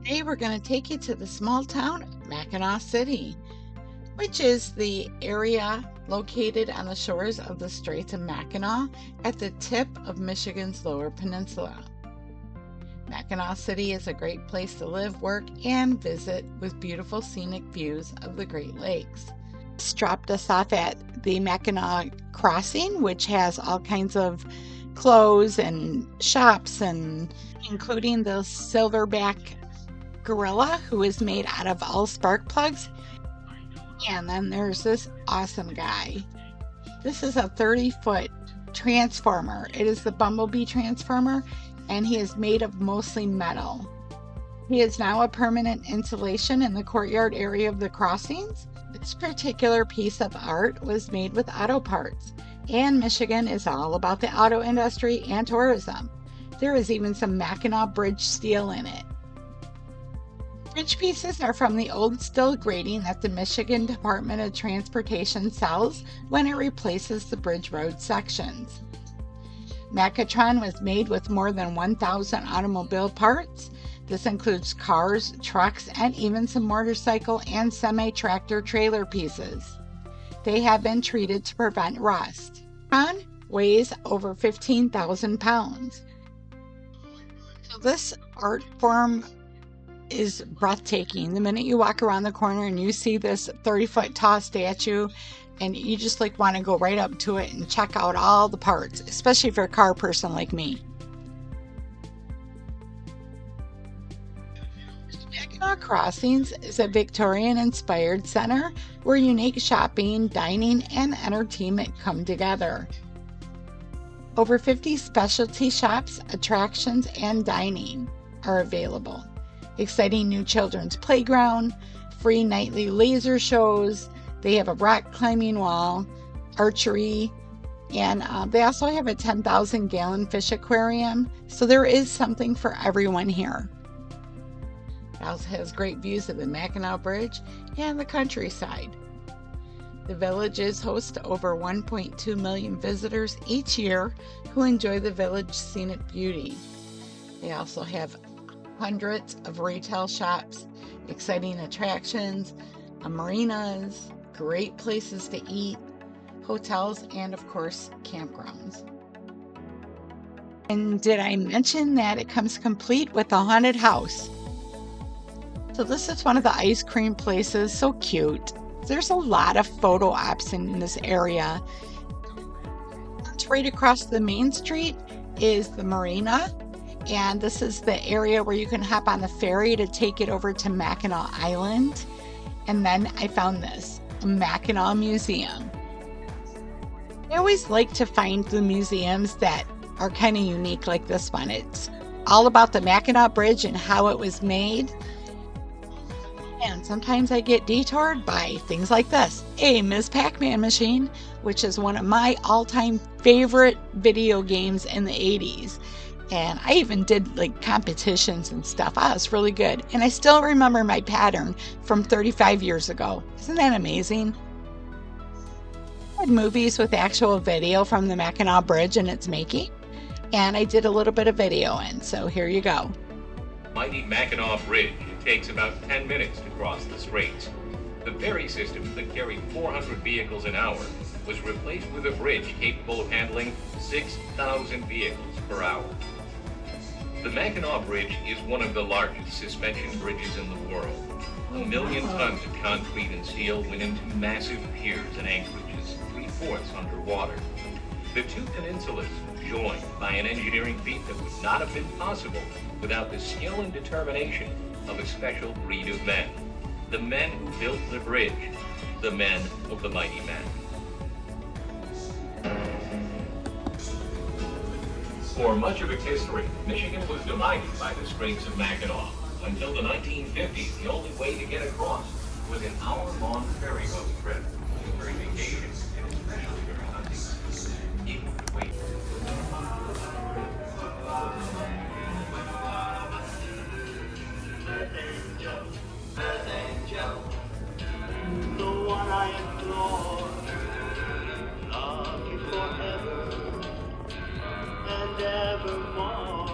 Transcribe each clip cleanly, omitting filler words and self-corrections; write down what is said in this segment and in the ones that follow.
Today we're going to take you to the small town of Mackinaw City, which is the area located on the shores of the Straits of Mackinac at the tip of Michigan's Lower Peninsula. Mackinaw City is a great place to live, work, and visit with beautiful scenic views of the Great Lakes. This dropped us off at the Mackinac crossing, which has all kinds of clothes and shops, and including the silverback gorilla, who is made out of all spark plugs. And then there's this awesome guy. This is a 30-foot transformer. It is the Bumblebee transformer, and he is made of mostly metal. He is now a permanent installation in the courtyard area of the crossings. This particular piece of art was made with auto parts, and Michigan is all about the auto industry and tourism. There is even some Mackinac Bridge steel in it. Bridge pieces are from the old steel grating that the Michigan Department of Transportation sells when it replaces the bridge road sections. Mackatron was made with more than 1,000 automobile parts. This includes cars, trucks, and even some motorcycle and semi-tractor trailer pieces. They have been treated to prevent rust. Mackatron weighs over 15,000 pounds. So this art form is breathtaking. The minute you walk around the corner and you see this 30-foot tall statue, and you just want to go right up to it and check out all the parts, especially if you're a car person like me. Mackinac Crossings is a Victorian-inspired center where unique shopping, dining, and entertainment come together. Over 50 specialty shops, attractions, and dining are available. Exciting new children's playground, free nightly laser shows. They have a rock climbing wall, archery, and they also have a 10,000-gallon fish aquarium. So there is something for everyone here. It also has great views of the Mackinac Bridge and the countryside. The village is host to over 1.2 million visitors each year who enjoy the village's scenic beauty. They also have hundreds of retail shops, exciting attractions, marinas, great places to eat, hotels, and of course, campgrounds. And did I mention that it comes complete with a haunted house? So this is one of the ice cream places, so cute. There's a lot of photo ops in this area. Right across the main street is the marina. And this is the area where you can hop on the ferry to take it over to Mackinac Island. And then I found this, a Mackinac Museum. I always like to find the museums that are kind of unique like this one. It's all about the Mackinac Bridge and how it was made. And sometimes I get detoured by things like this, a Ms. Pac-Man machine, which is one of my all-time favorite video games in the 80s. And I even did competitions and stuff. It's really good. And I still remember my pattern from 35 years ago. Isn't that amazing? I had movies with actual video from the Mackinac Bridge and its making. And I did a little bit of video, and so here you go. Mighty Mackinac Bridge. It takes about 10 minutes to cross the straits. The ferry system that carried 400 vehicles an hour was replaced with a bridge capable of handling 6,000 vehicles per hour. The Mackinac Bridge is one of the largest suspension bridges in the world. 1 million tons of concrete and steel went into massive piers and anchorages, 3/4 underwater. The two peninsulas joined by an engineering feat that would not have been possible without the skill and determination of a special breed of men. The men who built the bridge, the men of the mighty Mac. For much of its history, Michigan was divided by the Straits of Mackinac. Until the 1950s, the only way to get across was an hour-long ferry boat trip. During vacations, and especially during hunting season, people would wait. The one I adore, love you forever and evermore.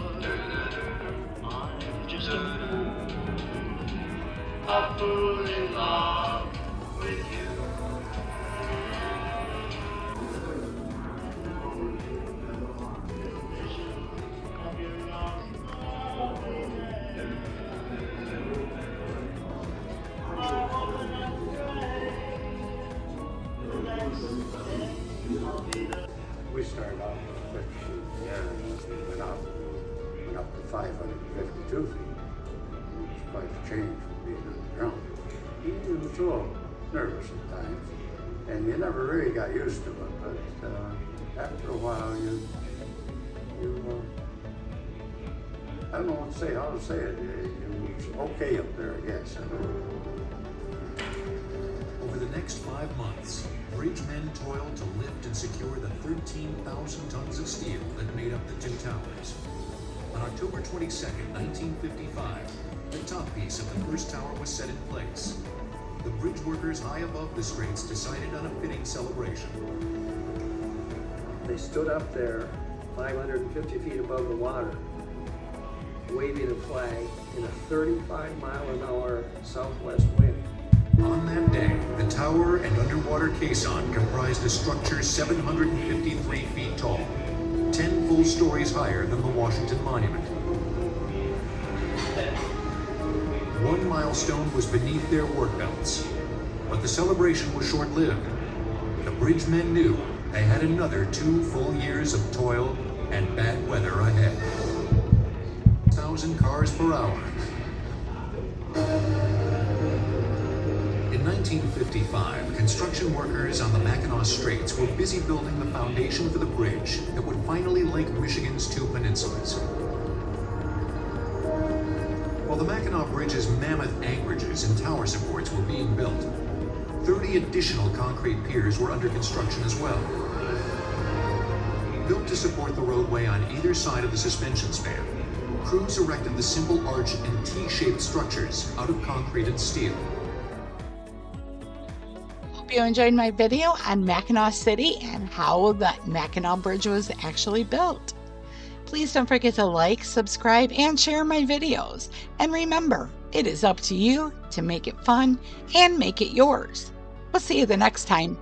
I'm just a fool a fool in love with you. We started off with 50 yards, we went up to 552 feet. It was quite a change from being on the ground. He was a little nervous at times, and you never really got used to it, but after a while you I don't know what to say, how to say it. It was okay up there, I guess. Over the next 5 months, bridge men toiled to lift and secure the 13,000 tons of steel that made up the two towers. On October 22nd, 1955, the top piece of the first tower was set in place. The bridge workers high above the straits decided on a fitting celebration. They stood up there 550 feet above the water, waving a flag in a 35-mile-an-hour southwest wind. On that day, the tower and underwater caisson comprised a structure 753 feet tall, 10 full stories higher than the Washington Monument. One milestone was beneath their work belts, but the celebration was short-lived. The bridge men knew they had another 2 full years of toil and bad weather ahead. 1,000 cars per hour. In 1955, construction workers on the Mackinaw Straits were busy building the foundation for the bridge that would finally link Michigan's two peninsulas. While the Mackinaw Bridge's mammoth anchorages and tower supports were being built, 30 additional concrete piers were under construction as well. Built to support the roadway on either side of the suspension span, crews erected the simple arch and T-shaped structures out of concrete and steel. Hope you enjoyed my video on Mackinaw City and how the Mackinaw Bridge was actually built. Please don't forget to like, subscribe, and share my videos. And remember, it is up to you to make it fun and make it yours. We'll see you the next time.